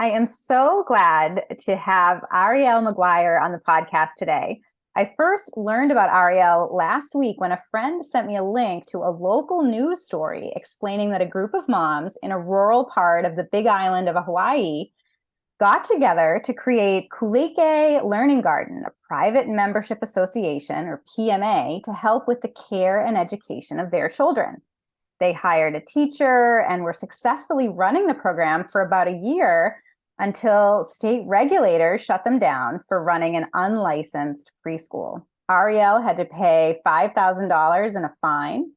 I am so glad to have Ariel McGuire on the podcast today. I first learned about Ariel last week when a friend sent me a link to a local news story explaining that a group of moms in a rural part of the Big Island of Hawaii got together to create Kuleke Learning Garden, a private membership association, or PMA, to help with the care and education of their children. They hired a teacher and were successfully running the program for about a year until state regulators shut them down for running an unlicensed preschool. Ariel had to pay $5,000 in a fine.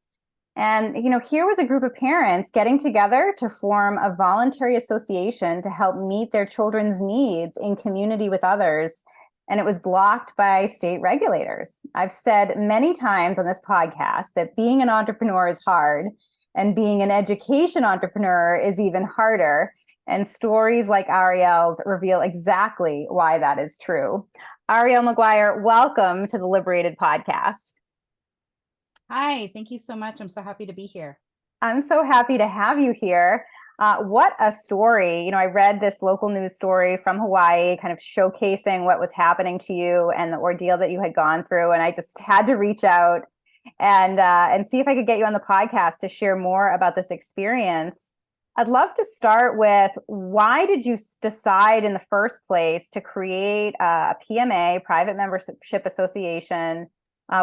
And, here was a group of parents getting together to form a voluntary association to help meet their children's needs in community with others. And it was blocked by state regulators. I've said many times on this podcast that being an entrepreneur is hard, and being an education entrepreneur is even harder. And stories like Ariel's reveal exactly why that is true. Ariel McGuire, welcome to the Liberated podcast. Hi, thank you so much. I'm so happy to be here. I'm so happy to have you here. What a story. I read this local news story from Hawaii, kind of showcasing what was happening to you and the ordeal that you had gone through. And I just had to reach out and see if I could get you on the podcast to share more about this experience. I'd love to start with, why did you decide in the first place to create a PMA, private membership association,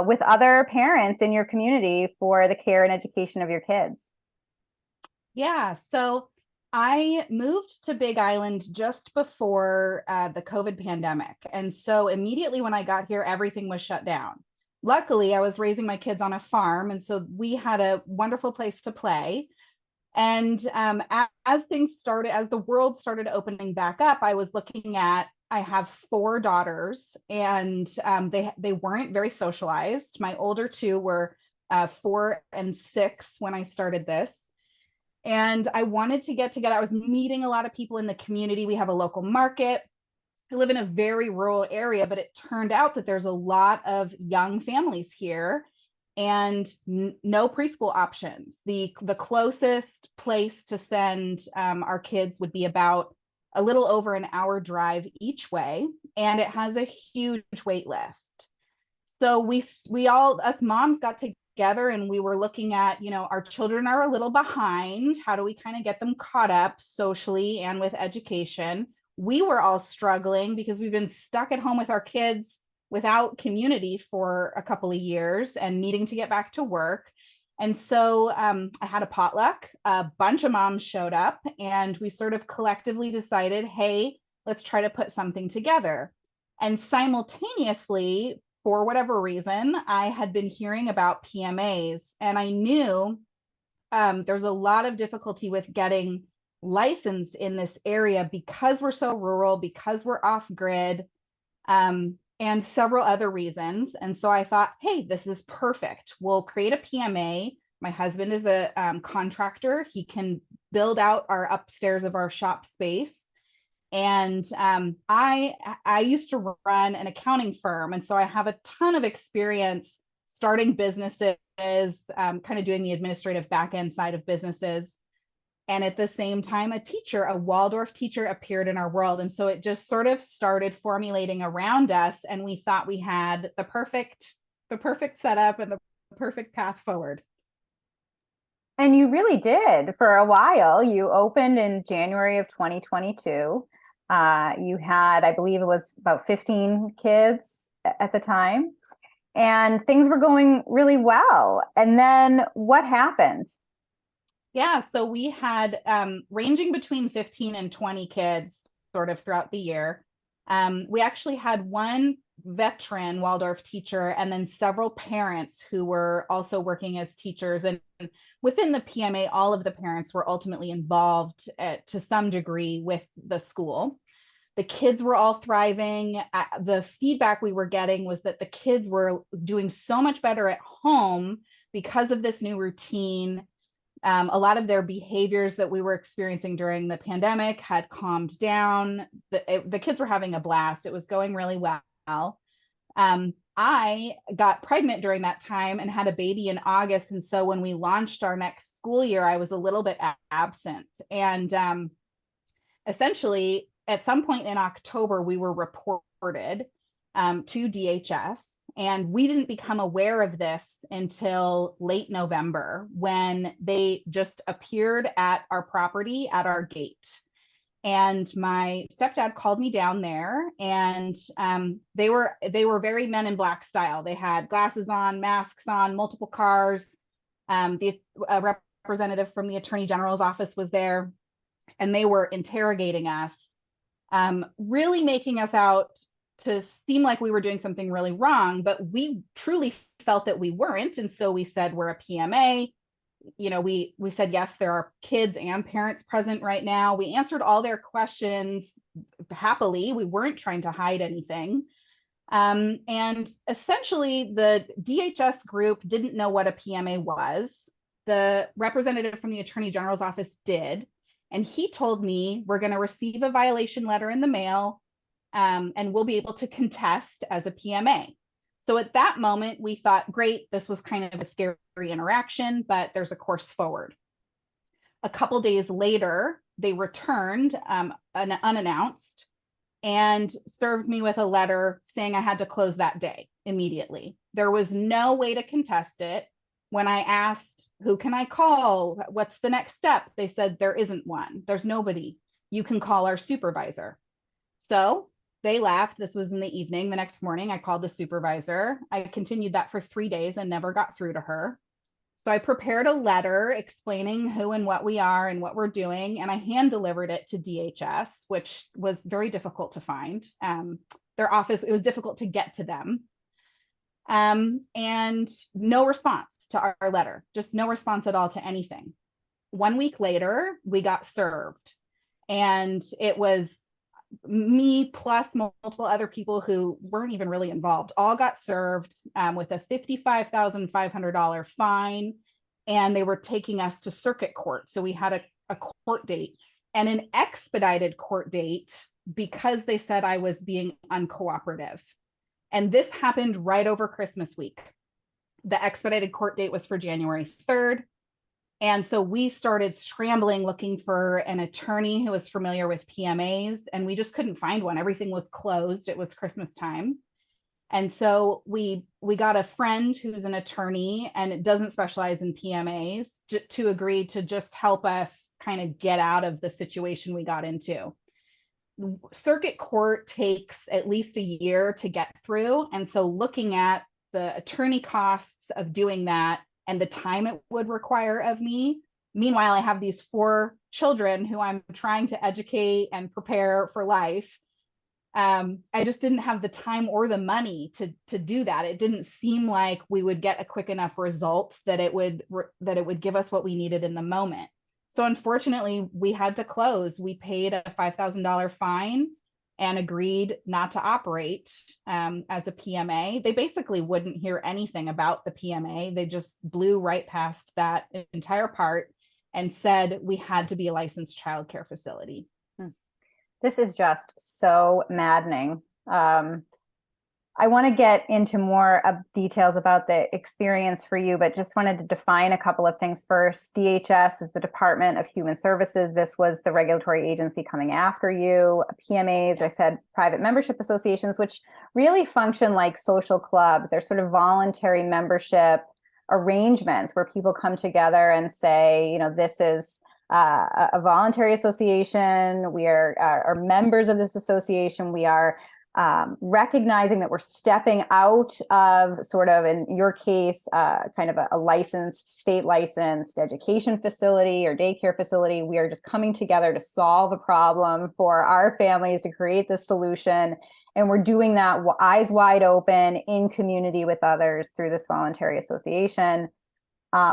with other parents in your community for the care and education of your kids? Yeah, so I moved to Big Island just before the COVID pandemic. And so immediately when I got here, everything was shut down. Luckily, I was raising my kids on a farm, and so we had a wonderful place to play. And as the world started opening back up, I was looking at, I have four daughters, and they weren't very socialized. My older two were 4 and 6 when I started this. And I wanted to get together. I was meeting a lot of people in the community. We have a local market. I live in a very rural area, but it turned out that there's a lot of young families here and no preschool options. The closest place to send our kids would be about a little over an hour drive each way, and it has a huge wait list. So we all, us moms, got together and we were looking at, our children are a little behind. How do we kind of get them caught up socially and with education? We were all struggling because we've been stuck at home with our kids without community for a couple of years and needing to get back to work. And so I had a potluck. A bunch of moms showed up, and we sort of collectively decided, hey, let's try to put something together. And simultaneously, for whatever reason, I had been hearing about PMAs, and I knew there's a lot of difficulty with getting licensed in this area because we're so rural, because we're off grid, and several other reasons. And so I thought, hey, this is perfect. We'll create a PMA. My husband is a contractor. He can build out our upstairs of our shop space. And I used to run an accounting firm, and so I have a ton of experience starting businesses, kind of doing the administrative back end side of businesses. And at the same time, a Waldorf teacher, appeared in our world. And so it just sort of started formulating around us, and we thought we had the perfect setup and the perfect path forward. And you really did for a while. You opened in January of 2022. You had, I believe it was about 15 kids at the time, and things were going really well. And then what happened? Yeah, so we had ranging between 15 and 20 kids sort of throughout the year. We actually had one veteran Waldorf teacher and then several parents who were also working as teachers. And within the PMA, all of the parents were ultimately involved to some degree with the school. The kids were all thriving. The feedback we were getting was that the kids were doing so much better at home because of this new routine. A lot of their behaviors that we were experiencing during the pandemic had calmed down. The kids were having a blast. It was going really well. I got pregnant during that time and had a baby in August. And so when we launched our next school year, I was a little bit absent. And essentially, at some point in October, we were reported to DHS. And we didn't become aware of this until late November when they just appeared at our property at our gate. And my stepdad called me down there, and they were very Men in Black style. They had glasses on, masks on, multiple cars. The representative from the Attorney General's office was there, and they were interrogating us, really making us out to seem like we were doing something really wrong, but we truly felt that we weren't. And so we said, we're a PMA. We said, yes, there are kids and parents present right now. We answered all their questions happily. We weren't trying to hide anything. And essentially, the DHS group didn't know what a PMA was. The representative from the Attorney General's office did. And he told me, we're going to receive a violation letter in the mail, and we'll be able to contest as a PMA. So at that moment, we thought, great, this was kind of a scary interaction, but there's a course forward. A couple days later, they returned unannounced and served me with a letter saying I had to close that day immediately. There was no way to contest it. When I asked, who can I call? What's the next step? They said, there isn't one. There's nobody. You can call our supervisor. So they left. This was in the evening. The next morning, I called the supervisor. I continued that for 3 days and never got through to her. So I prepared a letter explaining who and what we are and what we're doing, and I hand delivered it to DHS, which was very difficult to find. Their office, it was difficult to get to them. And no response to our letter, just no response at all to anything. 1 week later, we got served, and it was me plus multiple other people who weren't even really involved, all got served with a $55,500 fine, and they were taking us to circuit court. So we had a court date and an expedited court date because they said I was being uncooperative. And this happened right over Christmas week. The expedited court date was for January 3rd. And so we started scrambling, looking for an attorney who was familiar with PMAs, and we just couldn't find one. Everything was closed. It was Christmas time. And so we got a friend who's an attorney and doesn't specialize in PMAs to agree to just help us kind of get out of the situation we got into. Circuit court takes at least a year to get through. And so looking at the attorney costs of doing that and the time it would require of me. Meanwhile, I have these 4 children who I'm trying to educate and prepare for life. I just didn't have the time or the money to do that. It didn't seem like we would get a quick enough result that it would give us what we needed in the moment. So unfortunately, we had to close. We paid a $5,000 fine and agreed not to operate as a PMA. They basically wouldn't hear anything about the PMA. They just blew right past that entire part and said we had to be a licensed childcare facility. This is just so maddening. I want to get into more details about the experience for you, but just wanted to define a couple of things first. DHS is the Department of Human Services. This was the regulatory agency coming after you. PMAs, I said, private membership associations, which really function like social clubs. They're sort of voluntary membership arrangements where people come together and say, this is a voluntary association. We are members of this association. We are recognizing that we're stepping out of sort of, in your case, kind of a licensed, state licensed education facility or daycare facility. We are just coming together to solve a problem for our families, to create this solution. And we're doing that eyes wide open in community with others through this voluntary association.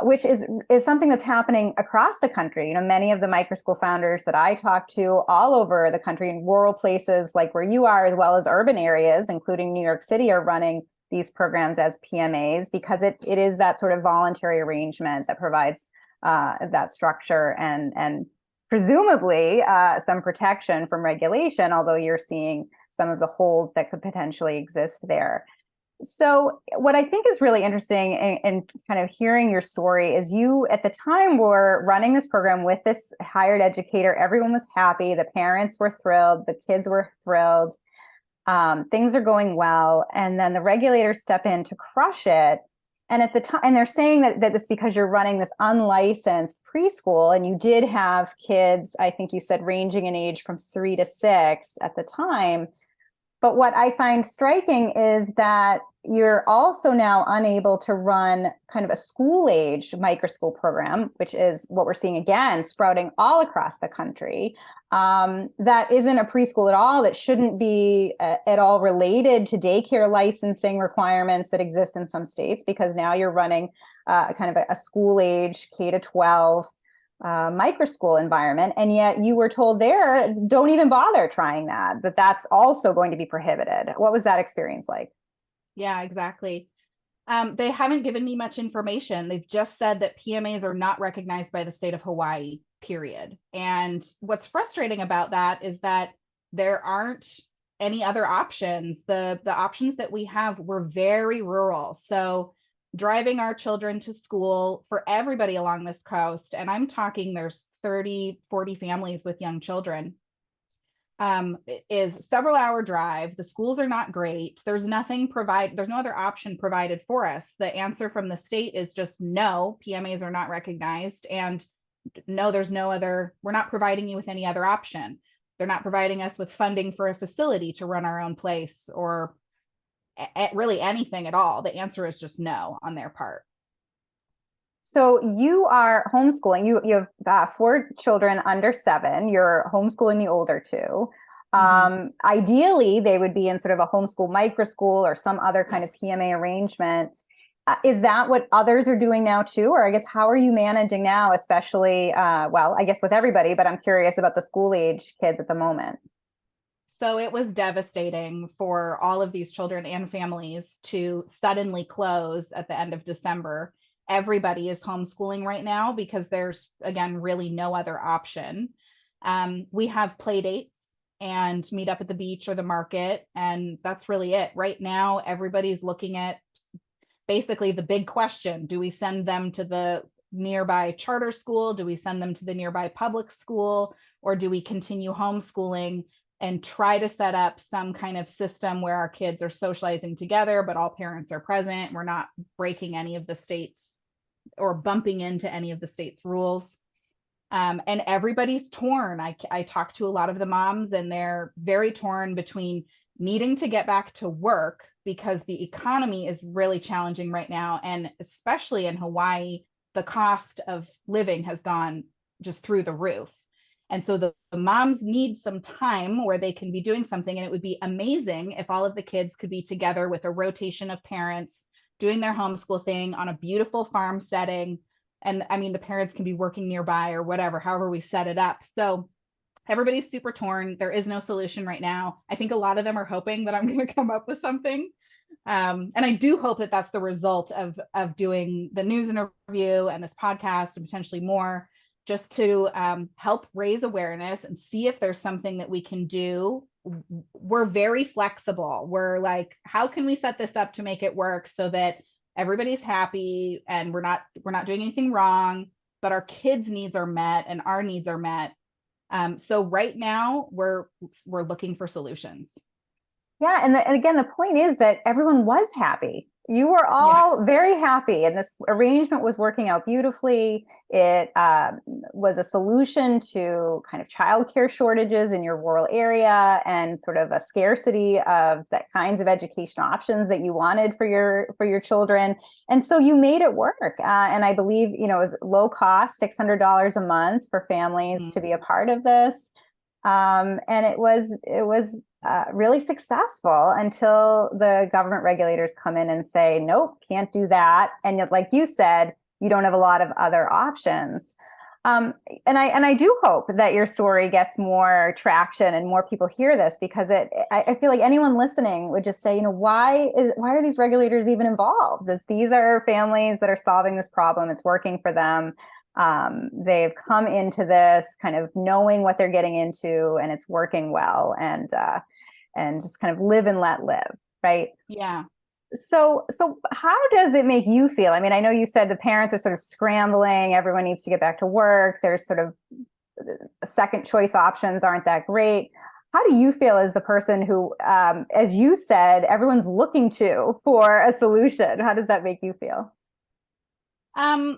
Which is something that's happening across the country. Many of the Microschool founders that I talk to all over the country in rural places like where you are, as well as urban areas, including New York City, are running these programs as PMAs because it is that sort of voluntary arrangement that provides that structure and presumably some protection from regulation, although you're seeing some of the holes that could potentially exist there. So what I think is really interesting in kind of hearing your story is you at the time were running this program with this hired educator. Everyone was happy. The parents were thrilled. The kids were thrilled. Things are going well. And then the regulators step in to crush it. And at the time, and they're saying that it's because you're running this unlicensed preschool, and you did have kids, I think you said ranging in age from 3 to 6 at the time. But what I find striking is that you're also now unable to run kind of a school age microschool program, which is what we're seeing again, sprouting all across the country. That isn't a preschool at all, that shouldn't be at all related to daycare licensing requirements that exist in some states, because now you're running kind of a school age K-12 microschool environment. And yet you were told there, don't even bother trying that's also going to be prohibited. What was that experience like? Yeah, exactly. They haven't given me much information. They've just said that PMAs are not recognized by the state of Hawaii, period. And what's frustrating about that is that there aren't any other options. The options that we have were very rural. So driving our children to school for everybody along this coast, and I'm talking there's 30, 40 families with young children, is several hour drive. The schools are not great. There's no other option provided for us. The answer from the state is just no, PMAs are not recognized. And no, we're not providing you with any other option. They're not providing us with funding for a facility to run our own place or really anything at all. The answer is just no on their part. So you are homeschooling. You have 4 children under 7. You're homeschooling the older 2. Ideally, they would be in sort of a homeschool microschool or some other kind of PMA arrangement. Is that what others are doing now too? Or I guess, how are you managing now, especially, well, I guess with everybody, but I'm curious about the school age kids at the moment. So it was devastating for all of these children and families to suddenly close at the end of December. Everybody is homeschooling right now because there's, again, really no other option. We have play dates and meet up at the beach or the market, and that's really it. Right now, everybody's looking at basically the big question: do we send them to the nearby charter school? Do we send them to the nearby public school? Or do we continue homeschooling and try to set up some kind of system where our kids are socializing together, but all parents are present? We're not breaking any of the state's or bumping into any of the state's rules. And everybody's torn. I talked to a lot of the moms, and they're very torn between needing to get back to work because the economy is really challenging right now. And especially in Hawaii, the cost of living has gone just through the roof. And so the moms need some time where they can be doing something. And it would be amazing if all of the kids could be together with a rotation of parents doing their homeschool thing on a beautiful farm setting. And I mean, the parents can be working nearby or whatever, however we set it up. So everybody's super torn. There is no solution right now. I think a lot of them are hoping that I'm going to come up with something. And I do hope that that's the result of doing the news interview and this podcast and potentially more, just to help raise awareness and see if there's something that we can do. We're very flexible. We're like, how can we set this up to make it work so that everybody's happy and we're not doing anything wrong, but our kids' needs are met and our needs are met. So right now we're looking for solutions. Yeah, and again, the point is that everyone was happy. You were all very happy, and this arrangement was working out beautifully. It was a solution to kind of childcare shortages in your rural area and sort of a scarcity of that kinds of educational options that you wanted for your children. And so you made it work. And I believe, it was low cost, $600 a month for families to be a part of this. And it was really successful until the government regulators come in and say, nope, can't do that. And yet, like you said, you don't have a lot of other options. And I do hope that your story gets more traction and more people hear this, because I feel like anyone listening would just say, why are these regulators even involved? That these are families that are solving this problem. It's working for them. They've come into this kind of knowing what they're getting into, and it's working well, and just kind of live and let live, right? Yeah. So how does it make you feel? I mean, I know you said the parents are sort of scrambling, everyone needs to get back to work. There's sort of second choice options aren't that great. How do you feel as the person who, as you said, everyone's looking to for a solution? How does that make you feel? Um,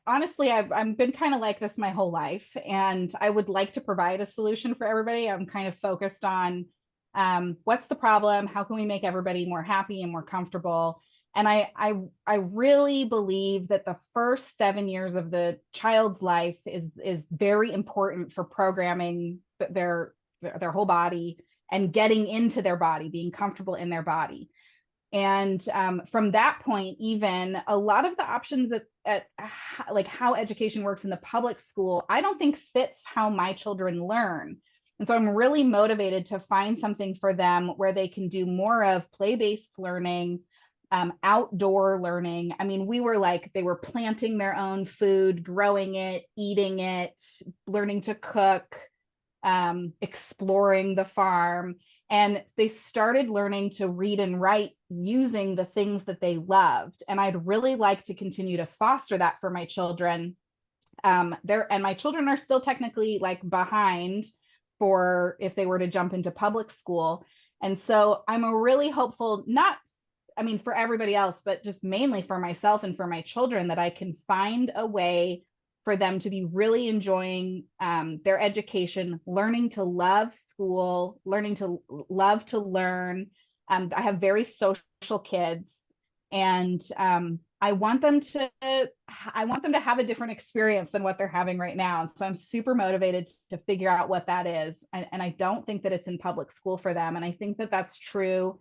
honestly, I've been kind of like this my whole life, and I would like to provide a solution for everybody. I'm kind of focused on what's the problem? How can we make everybody more happy and more comfortable? And I really believe that the first 7 years of the child's life is very important for programming their whole body and getting into their body, being comfortable in their body. And from that point, even a lot of the options at like how education works in the public school, I don't think fits how my children learn. And so I'm really motivated to find something for them where they can do more of play-based learning, outdoor learning. I mean, they were planting their own food, growing it, eating it, learning to cook, exploring the farm. And they started learning to read and write using the things that they loved. And I'd really like to continue to foster that for my children. And my children are still technically like behind for if they were to jump into public school. And so I'm a really hopeful, not, I mean, for everybody else, but just mainly for myself and for my children, that I can find a way for them to be really enjoying their education, learning to love school, learning to love to learn. I have very social kids, and I want them to have a different experience than what they're having right now. So I'm super motivated to figure out what that is, and I don't think that it's in public school for them. And I think that that's true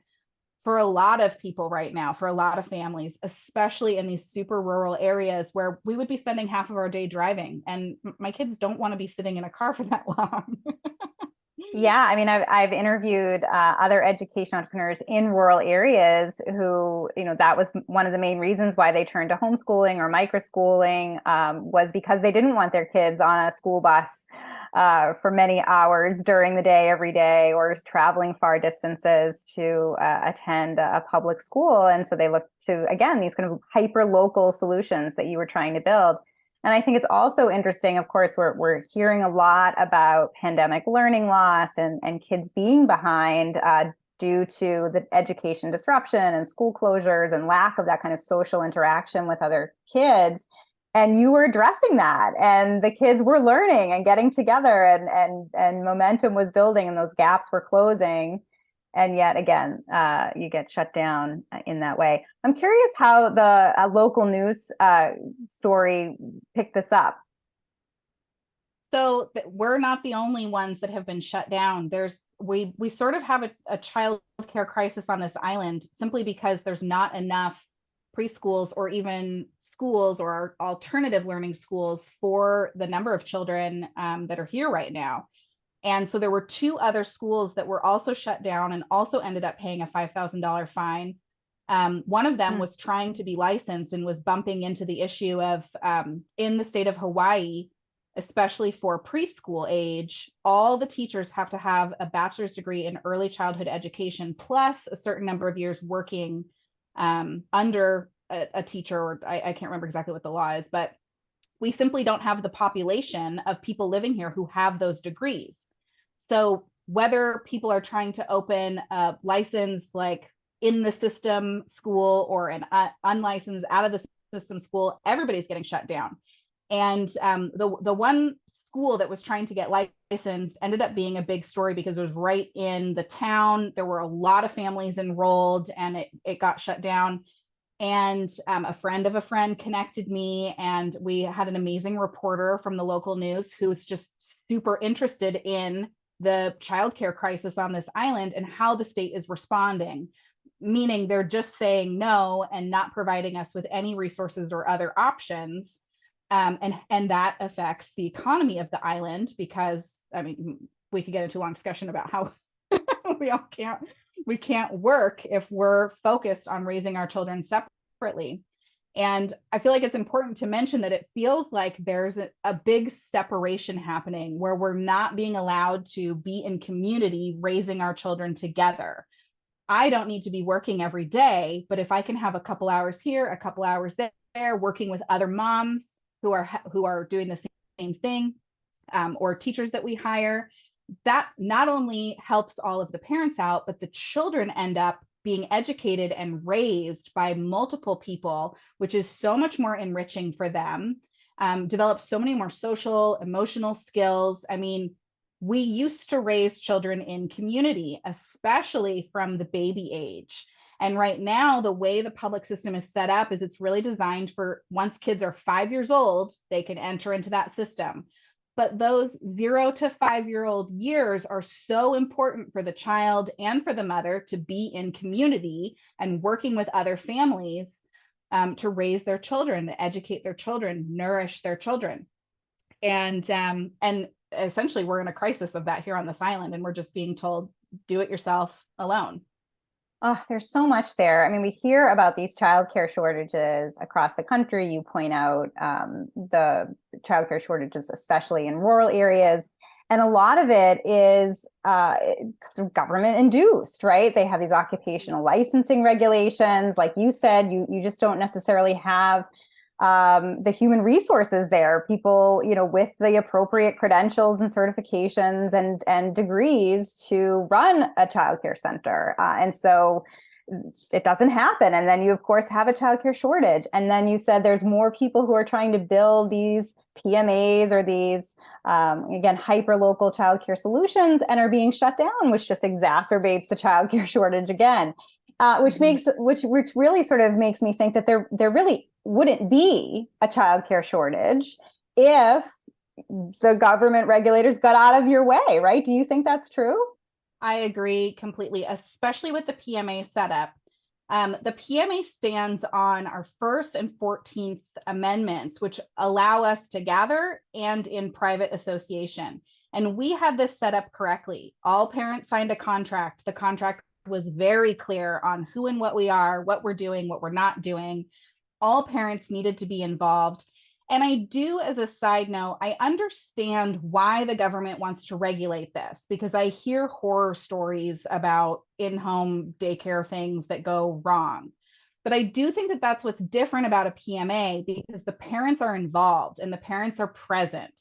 for a lot of people right now, for a lot of families, especially in these super rural areas where we would be spending half of our day driving. And my kids don't want to be sitting in a car for that long. Yeah, I mean, I've interviewed other education entrepreneurs in rural areas who, that was one of the main reasons why they turned to homeschooling or microschooling, was because they didn't want their kids on a school bus for many hours during the day, every day, or traveling far distances to attend a public school. And so they looked to, again, these kind of hyper local solutions that you were trying to build. And I think it's also interesting, of course, we're hearing a lot about pandemic learning loss and kids being behind due to the education disruption and school closures and lack of that kind of social interaction with other kids. And you were addressing that, and the kids were learning and getting together, and momentum was building, and those gaps were closing. And yet again, you get shut down in that way. I'm curious how the local news story picked this up. So we're not the only ones that have been shut down. We sort of have a child care crisis on this island simply because there's not enough preschools or even schools or alternative learning schools for the number of children that are here right now. And so there were two other schools that were also shut down and also ended up paying a $5,000 fine. One of them was trying to be licensed and was bumping into the issue of in the state of Hawaii, especially for preschool age, all the teachers have to have a bachelor's degree in early childhood education, plus a certain number of years working under a teacher, or I can't remember exactly what the law is, but we simply don't have the population of people living here who have those degrees. So whether people are trying to open a license like in the system school or an unlicensed out of the system school, everybody's getting shut down. And the one school that was trying to get licensed ended up being a big story because it was right in the town. There were a lot of families enrolled, and it got shut down. And a friend of a friend connected me, and we had an amazing reporter from the local news who was just super interested in the childcare crisis on this island and how the state is responding, meaning they're just saying no and not providing us with any resources or other options. And that affects the economy of the island because, I mean, we could get into a long discussion about how we can't work if we're focused on raising our children separately. And I feel like it's important to mention that it feels like there's a big separation happening where we're not being allowed to be in community raising our children together. I don't need to be working every day, but if I can have a couple hours here, a couple hours there, working with other moms who are doing the same thing, or teachers that we hire, that not only helps all of the parents out, but the children end up being educated and raised by multiple people, which is so much more enriching for them. Develop so many more social, emotional skills. I mean, we used to raise children in community, especially from the baby age. And right now, the way the public system is set up is it's really designed for once kids are 5 years old, they can enter into that system. But those 0 to 5-year-old years are so important for the child and for the mother to be in community and working with other families, to raise their children, to educate their children, nourish their children. And essentially we're in a crisis of that here on this island, and we're just being told, do it yourself alone. Oh, there's so much there. I mean, we hear about these childcare shortages across the country. You point out the childcare shortages, especially in rural areas. And a lot of it is government induced, right? They have these occupational licensing regulations. Like you said, you just don't necessarily have the human resources there, people, with the appropriate credentials and certifications and degrees to run a childcare center. And so it doesn't happen. And then you, of course, have a childcare shortage. And then you said there's more people who are trying to build these PMAs or these, again, hyper local childcare solutions and are being shut down, which just exacerbates the childcare shortage again. Which really sort of makes me think that there really wouldn't be a childcare shortage if the government regulators got out of your way, right? Do you think that's true? I agree completely, especially with the PMA setup. The PMA stands on our First and 14th Amendments, which allow us to gather and in private association. And we had this set up correctly. All parents signed a contract. The contract was very clear on who and what we are, what we're doing, what we're not doing. All parents needed to be involved. And I do, as a side note, I understand why the government wants to regulate this, because I hear horror stories about in-home daycare things that go wrong. But I do think that that's what's different about a PMA, because the parents are involved and the parents are present.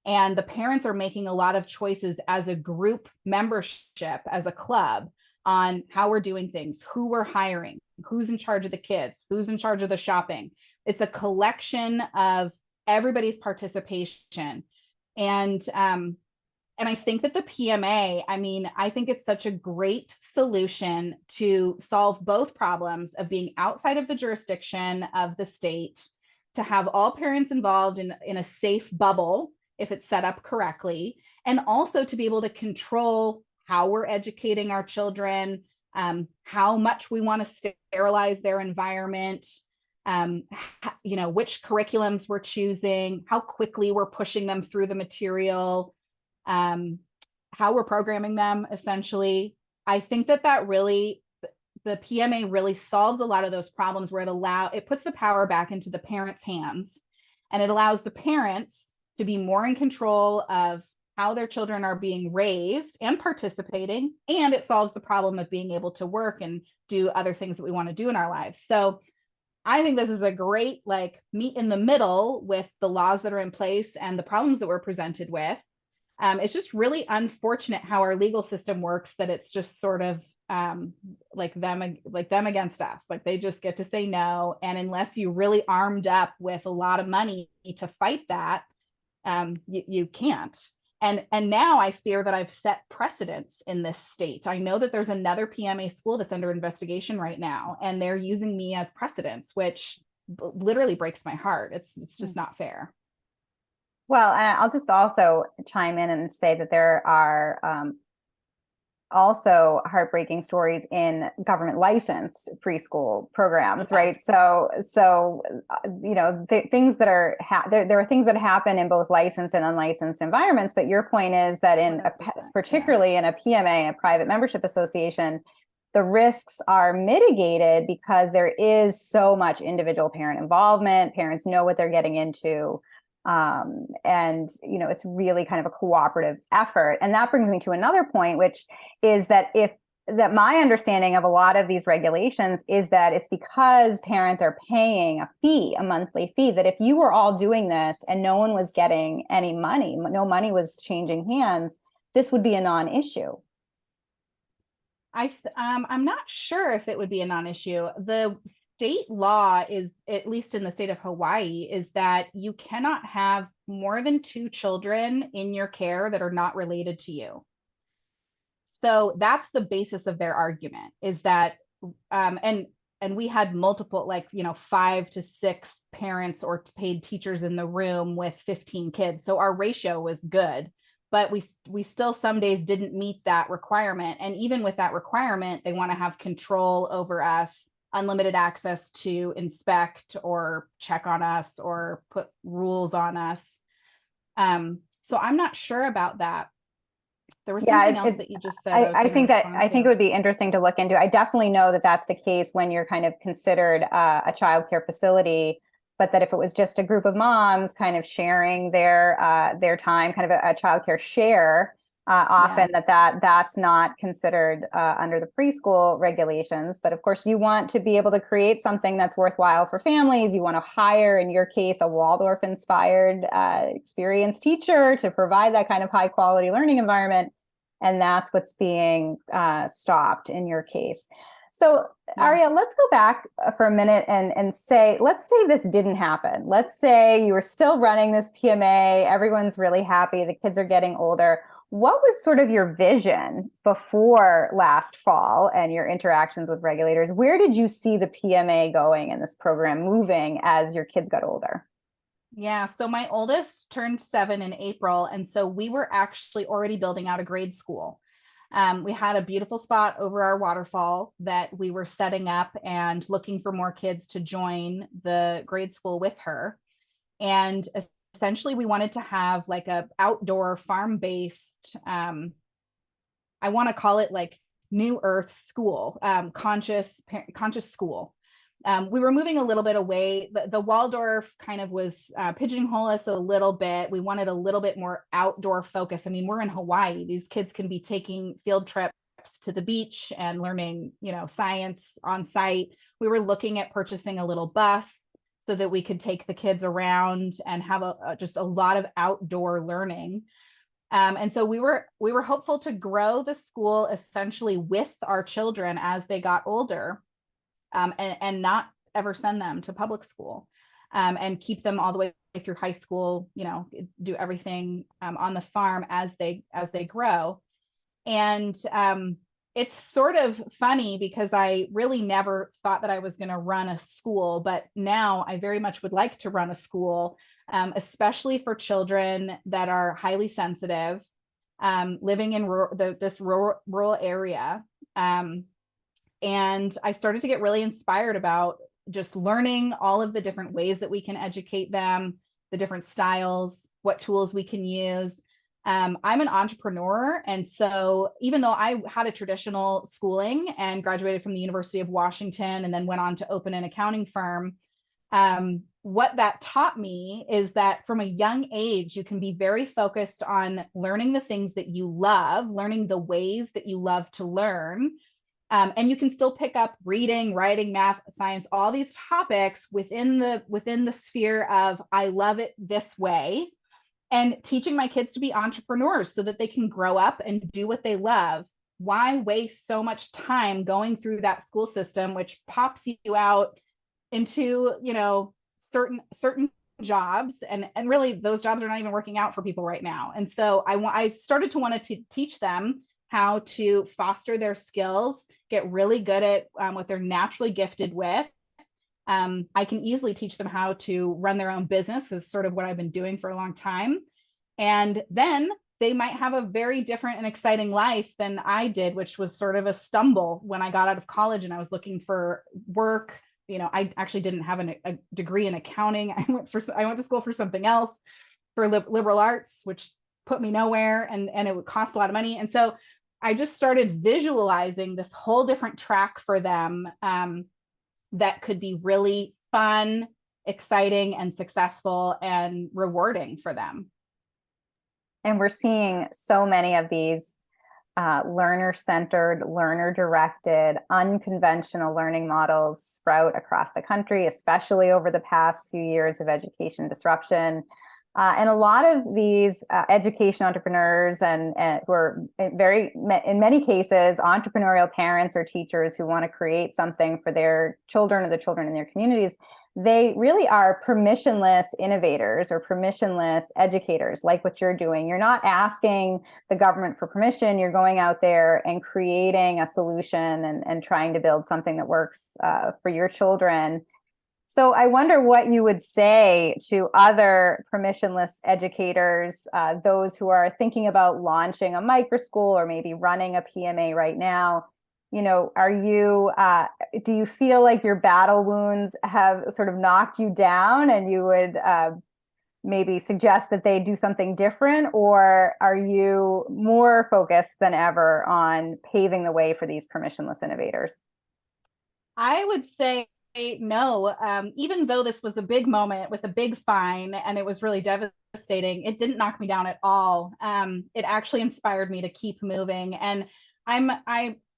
And the parents are making a lot of choices as a group membership, as a club, on how we're doing things, who we're hiring, who's in charge of the kids, who's in charge of the shopping. It's a collection of everybody's participation. And I think that the PMA, I think it's such a great solution to solve both problems of being outside of the jurisdiction of the state, to have all parents involved in a safe bubble if it's set up correctly, and also to be able to control how we're educating our children, how much we want to sterilize their environment, which curriculums we're choosing, how quickly we're pushing them through the material, how we're programming them, essentially. I think that really, the PMA really solves a lot of those problems, where it puts the power back into the parents' hands, and it allows the parents to be more in control of how their children are being raised and participating, and it solves the problem of being able to work and do other things that we want to do in our lives. So I think this is a great meet in the middle with the laws that are in place and the problems that we're presented with. It's just really unfortunate how our legal system works, that it's just sort of like them against us. Like, they just get to say no, and unless you really armed up with a lot of money to fight that, you can't. And now I fear that I've set precedents in this state. I know that there's another PMA school that's under investigation right now, and they're using me as precedents, which literally breaks my heart. It's just not fair. Well, and I'll just also chime in and say that there are also heartbreaking stories in government licensed preschool programs, right? So things that are there are things that happen in both licensed and unlicensed environments. But your point is that particularly in a PMA, a private membership association, the risks are mitigated because there is so much individual parent involvement. Parents know what they're getting into. And it's really kind of a cooperative effort. And that brings me to another point, which is that if that my understanding of a lot of these regulations is that it's because parents are paying a fee, a monthly fee, that if you were all doing this and no one was getting any money, no money was changing hands, this would be a non-issue. I'm not sure if it would be a non-issue. The state law is, at least in the state of Hawaii, is that you cannot have more than 2 children in your care that are not related to you. So that's the basis of their argument, is that and we had multiple, like, 5 to 6 parents or paid teachers in the room with 15 kids. So our ratio was good, but we still some days didn't meet that requirement. And even with that requirement, they want to have control over us, unlimited access to inspect or check on us or put rules on us. So I'm not sure about that. There was something else that you just said. I think it would be interesting to look into. I definitely know that that's the case when you're kind of considered a childcare facility, but that if it was just a group of moms kind of sharing their time, kind of a childcare share, often that's not considered under the preschool regulations. But of course, you want to be able to create something that's worthwhile for families. You want to hire, in your case, a Waldorf inspired experienced teacher to provide that kind of high quality learning environment. And that's what's being stopped in your case. So, Ariel, let's go back for a minute and say, let's say this didn't happen. Let's say you were still running this PMA. Everyone's really happy. The kids are getting older. What was sort of your vision before last fall and your interactions with regulators? Where did you see the PMA going and this program moving as your kids got older? Yeah, so my oldest turned 7 in April, and so we were actually already building out a grade school. We had a beautiful spot over our waterfall that we were setting up and looking for more kids to join the grade school with her. And essentially, we wanted to have like a outdoor farm-based, I want to call it like New Earth school, conscious school. We were moving a little bit away. The Waldorf kind of was pigeonhole us a little bit. We wanted a little bit more outdoor focus. I mean, we're in Hawaii. These kids can be taking field trips to the beach and learning, science on site. We were looking at purchasing a little bus so that we could take the kids around and have just a lot of outdoor learning. And so we were hopeful to grow the school essentially with our children as they got older. And not ever send them to public school, and keep them all the way through high school, do everything on the farm as they grow. And it's sort of funny because I really never thought that I was going to run a school, but now I very much would like to run a school, especially for children that are highly sensitive, living in this rural area. And I started to get really inspired about just learning all of the different ways that we can educate them, the different styles, what tools we can use. I'm an entrepreneur. And so even though I had a traditional schooling and graduated from the University of Washington and then went on to open an accounting firm, what that taught me is that from a young age, you can be very focused on learning the things that you love, learning the ways that you love to learn. And you can still pick up reading, writing, math, science, all these topics within the sphere of I love it this way, and teaching my kids to be entrepreneurs so that they can grow up and do what they love. Why waste so much time going through that school system, which pops you out into, certain jobs, and really those jobs are not even working out for people right now. And so I started to want to teach them how to foster their skills, get really good at what they're naturally gifted with. I can easily teach them how to run their own business, is sort of what I've been doing for a long time. And then they might have a very different and exciting life than I did, which was sort of a stumble when I got out of college and I was looking for work. I actually didn't have a degree in accounting. I went to school for something else, for liberal arts, which put me nowhere, and it would cost a lot of money. And so I just started visualizing this whole different track for them, that could be really fun, exciting, and successful and rewarding for them. And we're seeing so many of these learner-centered, learner-directed, unconventional learning models sprout across the country, especially over the past few years of education disruption. And a lot of these education entrepreneurs and who are in many cases, entrepreneurial parents or teachers who want to create something for their children or the children in their communities, they really are permissionless innovators or permissionless educators, like what you're doing. You're not asking the government for permission. You're going out there and creating a solution and trying to build something that works for your children. So I wonder what you would say to other permissionless educators, those who are thinking about launching a microschool or maybe running a PMA right now. You know, do you feel like your battle wounds have sort of knocked you down and you would maybe suggest that they do something different? Or are you more focused than ever on paving the way for these permissionless innovators? I would say no. Even though this was a big moment with a big fine and it was really devastating, it didn't knock me down at all. It actually inspired me to keep moving. And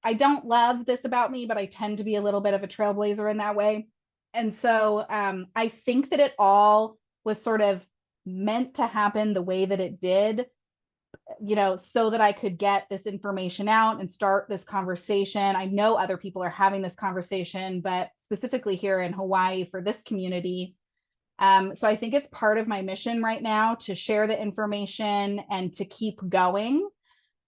I don't love this about me, but I tend to be a little bit of a trailblazer in that way. And so I think that it all was sort of meant to happen the way that it did, you know, so that I could get this information out and start this conversation. I know other people are having this conversation, but specifically here in Hawaii for this community. So I think it's part of my mission right now to share the information and to keep going.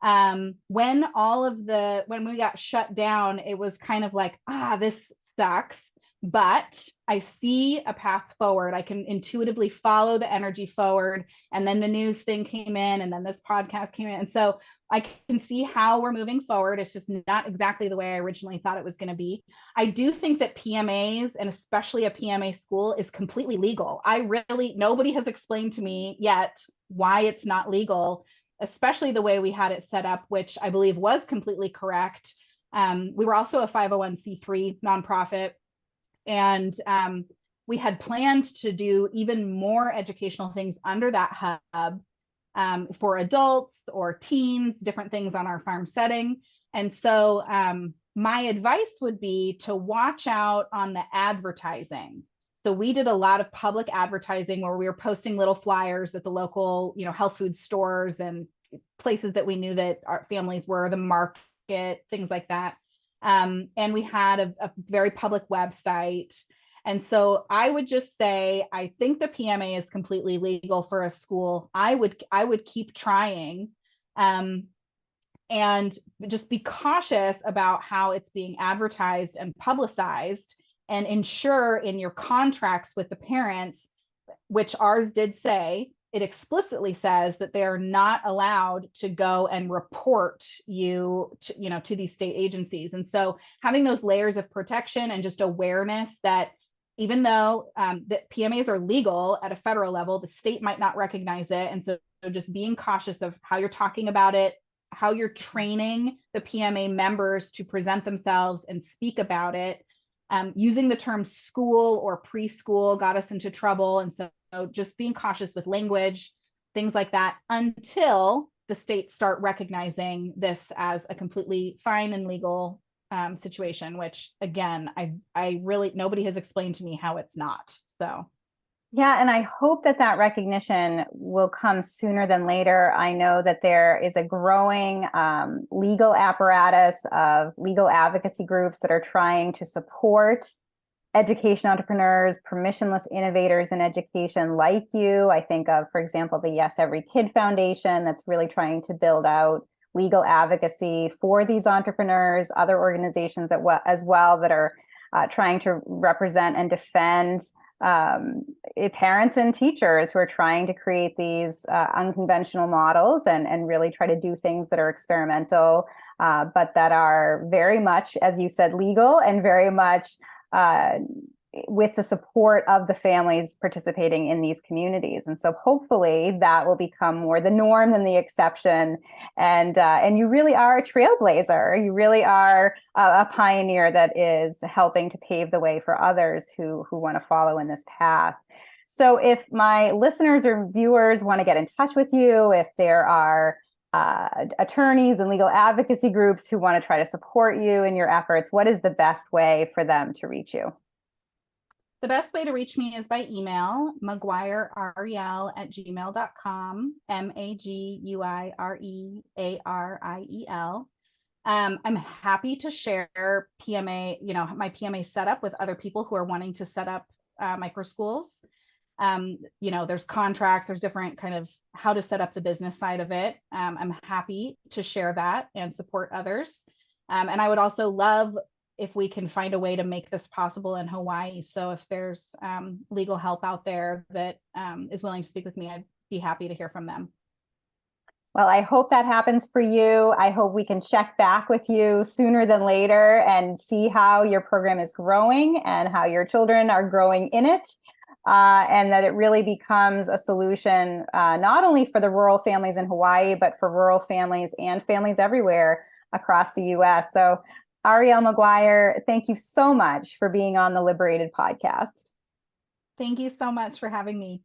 When we got shut down, it was kind of like, this sucks, but I see a path forward. I can intuitively follow the energy forward. And then the news thing came in, and then this podcast came in. And so I can see how we're moving forward. It's just not exactly the way I originally thought it was going to be. I do think that PMAs, and especially a PMA school, is completely legal. Nobody has explained to me yet why it's not legal, especially the way we had it set up, which I believe was completely correct. We were also a 501c3 nonprofit, and we had planned to do even more educational things under that hub for adults or teens, different things on our farm setting. And so my advice would be to watch out on the advertising. So we did a lot of public advertising where we were posting little flyers at the local, health food stores and places that we knew that our families were, the market, things like that. And we had a very public website. And so I would just say, I think the PMA is completely legal for a school. I would keep trying, and just be cautious about how it's being advertised and publicized, and ensure in your contracts with the parents, which ours did say, it explicitly says that they are not allowed to go and report you to these state agencies. And so having those layers of protection and just awareness that even though that PMAs are legal at a federal level, the state might not recognize it. And so just being cautious of how you're talking about it, how you're training the PMA members to present themselves and speak about it. Using the term school or preschool got us into trouble. And so just being cautious with language, things like that, until the states start recognizing this as a completely fine and legal situation, which again, I really, nobody has explained to me how it's not. So. Yeah, and I hope that recognition will come sooner than later. I know that there is a growing legal apparatus of legal advocacy groups that are trying to support education entrepreneurs, permissionless innovators in education like you. I think of, for example, the Yes Every Kid Foundation that's really trying to build out legal advocacy for these entrepreneurs, other organizations as well that are trying to represent and defend parents and teachers who are trying to create these unconventional models and really try to do things that are experimental, but that are very much, as you said, legal and very much with the support of the families participating in these communities. And so hopefully that will become more the norm than the exception. And you really are a trailblazer. You really are a pioneer that is helping to pave the way for others who want to follow in this path. So if my listeners or viewers want to get in touch with you, if there are attorneys and legal advocacy groups who want to try to support you in your efforts, what is the best way for them to reach you? The best way to reach me is by email, maguireariel@gmail.com, MAGUIREARIEL. I'm happy to share PMA, my PMA setup with other people who are wanting to set up microschools. There's contracts, there's different kind of how to set up the business side of it. I'm happy to share that and support others. And I would also love if we can find a way to make this possible in Hawaii. So if there's legal help out there that is willing to speak with me, I'd be happy to hear from them. Well, I hope that happens for you. I hope we can check back with you sooner than later and see how your program is growing and how your children are growing in it. And that it really becomes a solution, not only for the rural families in Hawaii, but for rural families and families everywhere across the US. So Ariel McGuire, thank you so much for being on the Liberated podcast. Thank you so much for having me.